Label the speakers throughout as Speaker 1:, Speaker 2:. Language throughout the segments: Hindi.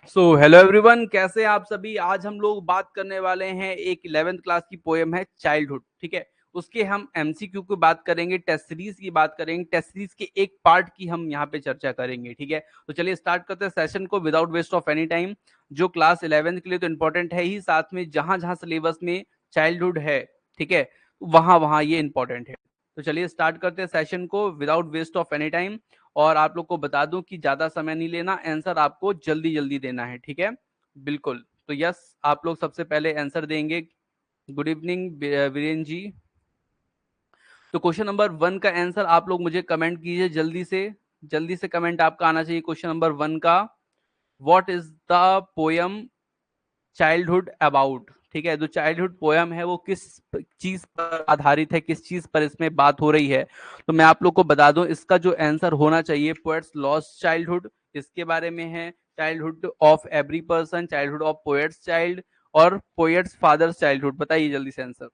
Speaker 1: हेलो एवरीवन, कैसे हैं आप सभी। आज हम लोग बात करने वाले हैं एक 11th क्लास की पोएम है चाइल्डहुड। ठीक है, उसके हम एमसीक्यू की बात करेंगे, टेस्ट सीरीज की बात करेंगे, टेस्ट सीरीज के एक पार्ट की हम यहाँ पे चर्चा करेंगे। ठीक है, तो चलिए स्टार्ट करते हैं सेशन को without waste of any time. जो क्लास 11th के लिए तो इंपॉर्टेंट है ही, साथ में जहां जहां सिलेबस में चाइल्डहुड है, ठीक है, वहां वहां ये इंपॉर्टेंट है। तो चलिए स्टार्ट करते हैं सेशन को without waste of any time. और आप लोग को बता दूं कि ज्यादा समय नहीं लेना, आंसर आपको जल्दी जल्दी देना है। ठीक है, बिल्कुल। तो यस, आप लोग सबसे पहले आंसर देंगे। गुड इवनिंग वीरेन जी। तो क्वेश्चन नंबर 1 का आंसर आप लोग मुझे कमेंट कीजिए जल्दी से। जल्दी से कमेंट आपका आना चाहिए क्वेश्चन नंबर 1 का। What is the poem childhood about. ठीक है, जो चाइल्डहुड पोयम है वो किस चीज पर आधारित है, किस चीज पर इसमें बात हो रही है। तो मैं आप लोग को बता दूं, इसका जो आंसर होना चाहिए पोएट्स लॉस्ट चाइल्डहुड, इसके बारे में है। Childhood of every person, childhood of poets child, और पोएट्स फादर्स चाइल्डहुड। बताइए जल्दी से आंसर।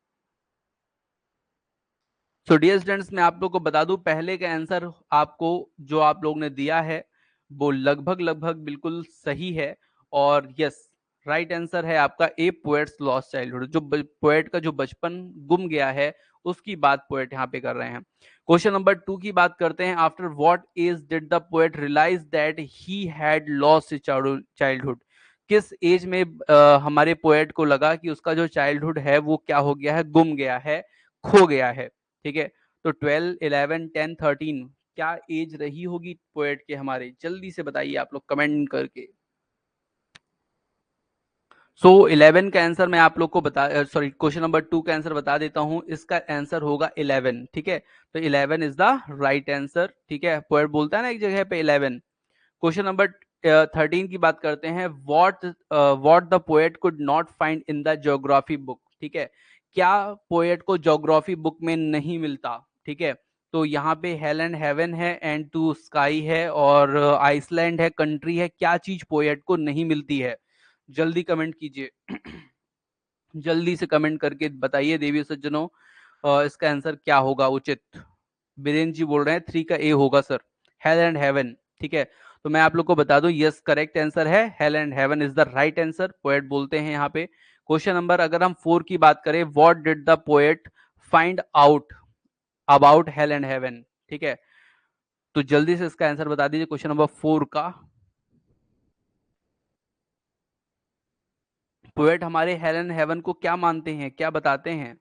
Speaker 1: सो डियर स्टूडेंट्स, मैं आप लोग को बता दूं, पहले का आंसर आपको जो आप लोग ने दिया है वो लगभग लगभग बिल्कुल सही है। और यस, राइट आंसर है आपका ए, पोएट्स लॉस्ट चाइल्डहुड। जो पोएट का जो बचपन गुम गया है उसकी बात पोएट यहाँ पे कर रहे हैं। क्वेश्चन नंबर 2 की बात करते हैं। After what age did the poet realise that he had lost childhood. किस एज में हमारे पोएट को लगा कि उसका जो चाइल्डहुड है वो क्या हो गया है, गुम गया है, खो गया है। ठीक है, तो 12, 11, 10, 13 क्या एज रही होगी पोएट के हमारे, जल्दी से बताइए आप लोग कमेंट करके। 11 का आंसर मैं आप लोग को बता, सॉरी, क्वेश्चन नंबर 2 का आंसर बता देता हूं। इसका आंसर होगा 11। ठीक है, तो 11 इज द राइट आंसर। ठीक है, पोएट बोलता है ना एक जगह पे 11। क्वेश्चन नंबर 13 की बात करते हैं। What the poet could not find in the geography book. ठीक है, क्या पोएट को ज्योग्राफी बुक में नहीं मिलता। ठीक है, तो यहाँ पे हेल एंड हेवन है, एंड टू स्काई है, और आइसलैंड है, कंट्री है। क्या चीज पोएट को नहीं मिलती है, जल्दी कमेंट कीजिए। जल्दी से कमेंट करके बताइए देवी सज्जनों, इसका आंसर क्या होगा उचित। बीरेन जी बोल रहे हैं 3 का ए होगा सर, हेल एंड हेवन। ठीक है, तो मैं आप लोग को बता दूं, यस करेक्ट आंसर है, hello and heaven is the right answer, poet बोलते हैं यहाँ पे। क्वेश्चन नंबर अगर हम 4 की बात करें, what did the poet find out about hello and heaven. ठीक है, तो जल्दी से इसका आंसर बता दीजिए क्वेश्चन नंबर 4 का। पोएट हमारे हेल एंड हेवन को क्या मानते हैं, क्या बताते हैं।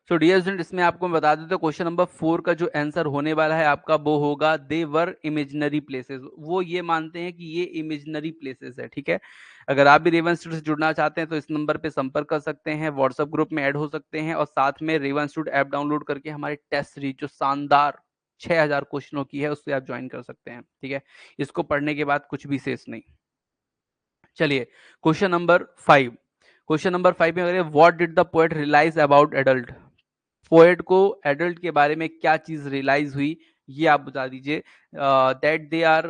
Speaker 1: सो डियर स्टूडेंट, इसमें आपको मैं बता देता हूँ, क्वेश्चन नंबर 4 का जो आंसर होने वाला है आपका वो होगा दे वर इमेजिनरी प्लेसेस। वो ये मानते हैं कि ये इमेजिनरी प्लेसेस है। ठीक है, अगर आप भी रेवन इंस्टीट्यूट से जुड़ना चाहते हैं तो इस नंबर पे संपर्क कर सकते हैं, व्हाट्सएप ग्रुप में ऐड हो सकते हैं, और साथ में रेवन इंस्टीट्यूट ऐप डाउनलोड करके हमारे टेस्ट सीरीज जो शानदार 6000 क्वेश्चनों की है उससे आप ज्वाइन कर सकते हैं। ठीक है, इसको पढ़ने के बाद कुछ भी शेष नहीं। चलिए क्वेश्चन नंबर 5। क्वेश्चन नंबर 5 में अगर what did the poet realise about adult. Poet को एडल्ट के बारे में क्या चीज रियलाइज हुई, ये आप बता दीजिए। That they are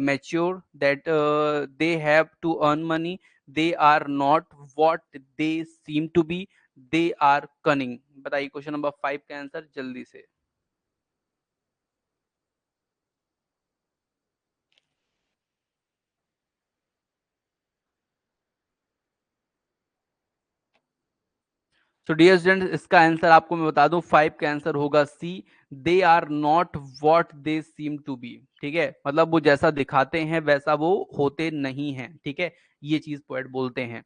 Speaker 1: mature, that they have to earn money, they are not what they seem to be, they are cunning. बताइए क्वेश्चन नंबर 5 का आंसर जल्दी से। तो डियर स्टूडेंट, इसका आंसर आपको मैं बता दूं, 5 का आंसर होगा C, they are not what they seem to be. ठीक है, मतलब वो जैसा दिखाते हैं वैसा वो होते नहीं है। ठीक है, ये चीज पोएट बोलते हैं।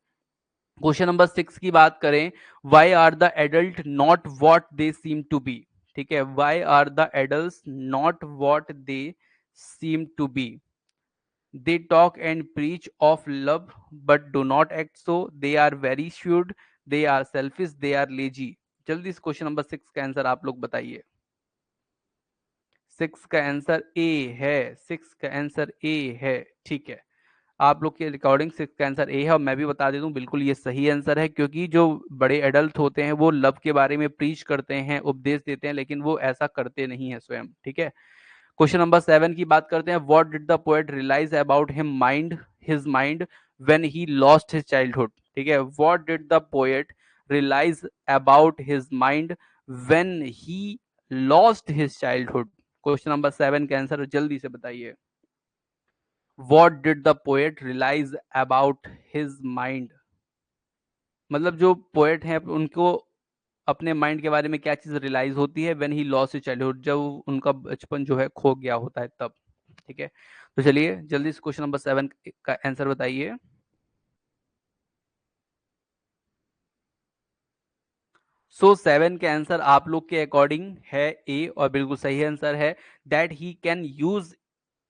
Speaker 1: क्वेश्चन नंबर 6 की बात करें, why are the adult not what they seem to be. ठीक है, why are the adult not what they seem to be. They talk and preach of love but do not act so, they are very shrewd, they are selfish, they are lazy. जल्दी से क्वेश्चन नंबर 6 का आंसर आप लोग बताइए। 6 का आंसर ए है, 6 का आंसर ए है। ठीक है, आप लोग के रिकॉर्डिंग 6 का आंसर ए है, और मैं भी बता देता हूँ बिल्कुल ये सही आंसर है, क्योंकि जो बड़े एडल्ट होते हैं वो लव के बारे में प्रीच करते हैं, उपदेश देते हैं, लेकिन वो ऐसा करते नहीं है स्वयं। ठीक है, क्वेश्चन नंबर 7 की बात करते हैं, what did the poet realise about his mind when he lost his childhood. ठीक है, what did the poet realise about his mind when he lost his childhood. Question number 7 का आंसर जल्दी से बताइए। What did the poet realise about his mind, मतलब जो पोएट हैं उनको अपने माइंड के बारे में क्या चीज रियलाइज होती है, when he lost his childhood, जब उनका बचपन जो है खो गया होता है तब। ठीक है, तो चलिए जल्दी से क्वेश्चन नंबर 7 का आंसर बताइए। सो 7 के आंसर आप लोग के अकॉर्डिंग है ए, और बिल्कुल सही आंसर है। That he can use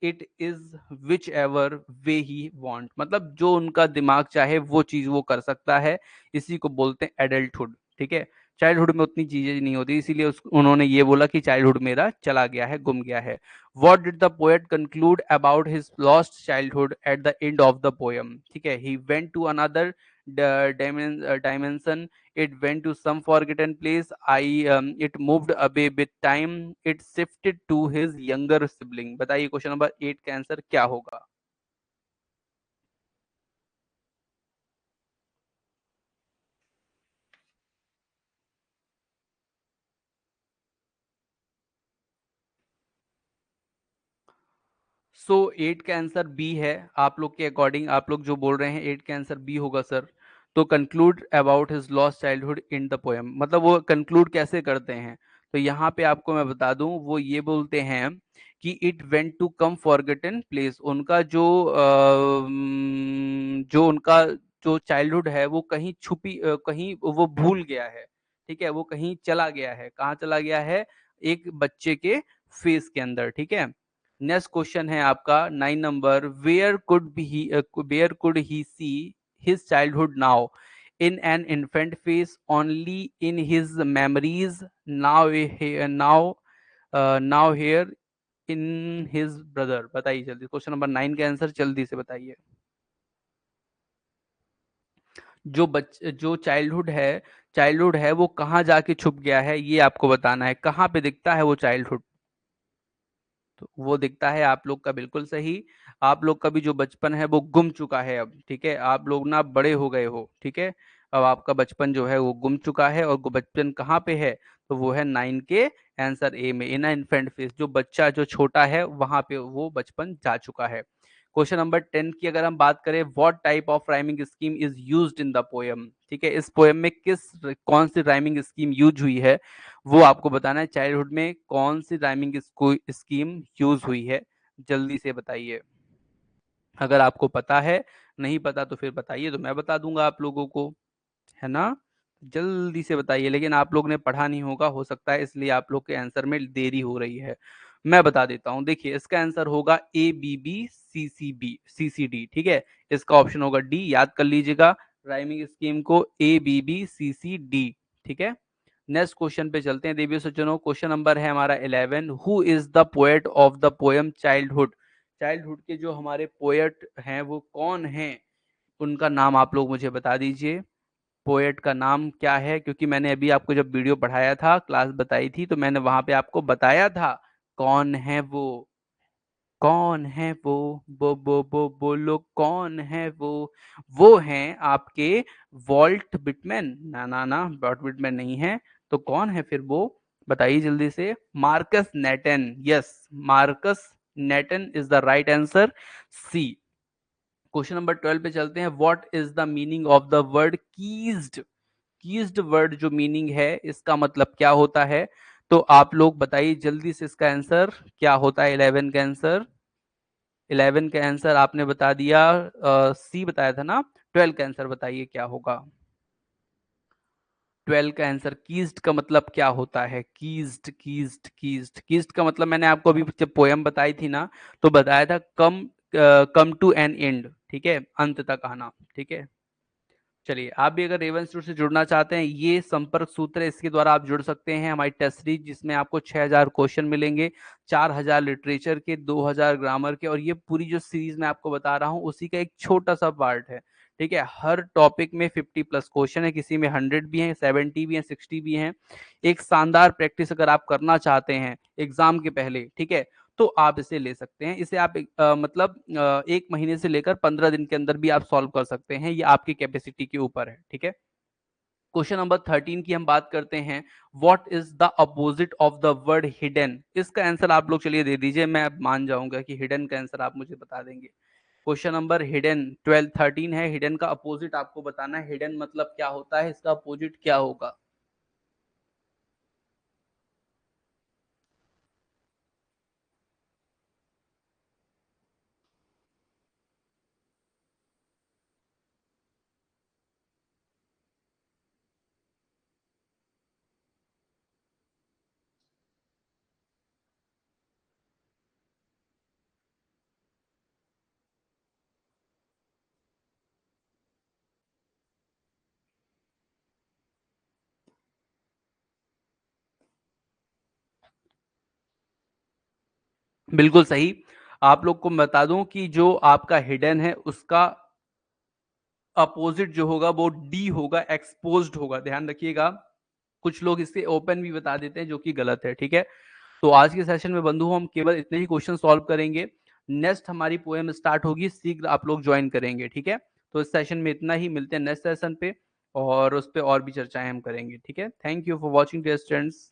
Speaker 1: it is which ever way he want, मतलब जो उनका दिमाग चाहे वो चीज वो कर सकता है, इसी को बोलते हैं एडल्टहुड। ठीक है, चाइल्डहुड में उतनी चीजें नहीं होती, इसीलिए उन्होंने ये बोला कि चाइल्डहुड मेरा चला गया है, गुम गया है। What did the poet conclude about his lost childhood at the end of the poem. ठीक है, he went to another dimension, it went to some forgotten place, it moved away with time, it shifted to his younger sibling। बताइए क्वेश्चन नंबर 8 का आंसर क्या होगा। सो 8 का आंसर बी है। आप लोग के अकॉर्डिंग, आप लोग जो बोल रहे हैं 8 का आंसर बी होगा सर। तो conclude about his lost childhood in the poem, मतलब वो कंक्लूड कैसे करते हैं, तो यहाँ पे आपको मैं बता दूं, वो ये बोलते हैं कि it went to some forgotten place, उनका जो उनका जो चाइल्डहुड है वो कहीं छुपी, कहीं वो भूल गया है। ठीक है, वो कहीं चला गया है, कहाँ चला गया है, एक बच्चे के फेस के अंदर। ठीक है, नेक्स्ट क्वेश्चन है आपका 9 number, where could he see his childhood now, in an infant face, only in his memories, now now now here, in his brother. बताइए जल्दी, क्वेश्चन नंबर 9 का आंसर जल्दी से बताइए। जो चाइल्डहुड है वो कहाँ जाके छुप गया है, ये आपको बताना है, कहाँ पे दिखता है वो चाइल्डहुड। तो वो दिखता है आप लोग का बिल्कुल सही, आप लोग का भी जो बचपन है वो गुम चुका है अब। ठीक है, आप लोग ना बड़े हो गए हो। ठीक है, अब आपका बचपन जो है वो गुम चुका है, और बचपन कहाँ पे है, तो वो है 9 के आंसर ए में, इन इन्फेंट फेस, जो बच्चा जो छोटा है वहां पे वो बचपन जा चुका है। क्वेश्चन नंबर 10 की अगर हम बात करें, what type of rhyming scheme is used in the poem. ठीक है, इस पोएम में कौन सी राइमिंग स्कीम यूज हुई है, वो आपको बताना है। चाइल्डहुड में कौन सी राइमिंग स्कीम यूज हुई है, जल्दी से बताइए। अगर आपको पता है, नहीं पता तो फिर बताइए, तो मैं बता दूंगा आप लोगों को, है ना। जल्दी से बताइए, लेकिन आप लोग ने पढ़ा नहीं होगा, हो सकता है, इसलिए आप लोग के आंसर में देरी हो रही है। मैं बता देता हूं, देखिए इसका आंसर होगा ABB CCD। ठीक है, इसका ऑप्शन होगा डी, याद कर लीजिएगा राइमिंग स्कीम को, ABBCCD। ठीक है, नेक्स्ट क्वेश्चन पे चलते हैं देवियों सज्जनों। क्वेश्चन नंबर है हमारा 11, who is the poet of the poem childhood. Childhood के जो हमारे पोएट हैं वो कौन हैं, उनका नाम आप लोग मुझे बता दीजिए। पोएट का नाम क्या है, क्योंकि मैंने अभी आपको जब वीडियो पढ़ाया था, क्लास बताई थी, तो मैंने वहां पे आपको बताया था कौन है वो, कौन है वो बोलो कौन है वो हैं आपके वॉल्ट बिटमैन। ना ना ना, वॉल्ट बिटमैन नहीं है, तो कौन है फिर वो, बताइए जल्दी से। Marcus Nathan, yes, Marcus Nathan is the right answer, C. Question number 12 पे चलते हैं, what is the meaning of the word keyed. Keyed word जो मीनिंग है, इसका मतलब क्या होता है, तो आप लोग बताइए जल्दी से इसका आंसर क्या होता है। 11 का आंसर, 11 का आंसर आपने बता दिया, सी बताया था ना। 12 का आंसर बताइए क्या होगा। 12 का आंसर, कीज्ड का मतलब क्या होता है, कीज्ड का मतलब मैंने आपको अभी जब पोयम बताई थी ना, तो बताया था कम टू एन एंड। ठीक है, अंत तक आना। ठीक है, चलिए आप भी अगर रेवन इंस्टीट्यूट से जुड़ना चाहते हैं, ये संपर्क सूत्र है, इसके द्वारा आप जुड़ सकते हैं। हमारी टेस्ट सीरीज जिसमें आपको 6000 क्वेश्चन मिलेंगे, 4000 लिटरेचर के, 2000 ग्रामर के, और ये पूरी जो सीरीज मैं आपको बता रहा हूँ उसी का एक छोटा सा पार्ट है। ठीक है, हर टॉपिक में 50+ क्वेश्चन है, किसी में 100 भी हैं, 70 भी हैं, 60 भी हैं। एक शानदार प्रैक्टिस अगर आप करना चाहते हैं एग्जाम के पहले, ठीक है, तो आप इसे ले सकते हैं। इसे आप मतलब 1 महीने से लेकर 15 दिन के अंदर भी आप सॉल्व कर सकते हैं, ये आपकी कैपेसिटी के ऊपर है। ठीक है, क्वेश्चन नंबर 13 की हम बात करते हैं, what is the opposite of the word hidden. इसका आंसर आप लोग चलिए दे दीजिए, मैं अब मान जाऊंगा कि हिडन का आंसर आप मुझे बता देंगे। क्वेश्चन नंबर हिडन 12 13 है, हिडन का अपोजिट आपको बताना है। हिडन मतलब क्या होता है, इसका अपोजिट क्या होगा। बिल्कुल सही। आप लोग को मैं बता दूं कि जो आपका हिडन है उसका अपोजिट जो होगा वो डी होगा, एक्सपोज्ड होगा। ध्यान रखिएगा, कुछ लोग इसे ओपन भी बता देते हैं जो कि गलत है। ठीक है, तो आज के सेशन में बंधु हम केवल इतने ही क्वेश्चन सॉल्व करेंगे। नेक्स्ट हमारी पोएम स्टार्ट होगी, शीघ्र आप लोग ज्वाइन करेंगे। ठीक है, तो इस सेशन में इतना ही, मिलते हैं नेक्स्ट सेशन पे और उस पे और भी चर्चाएं हम करेंगे। ठीक है, thank you for watching dear students.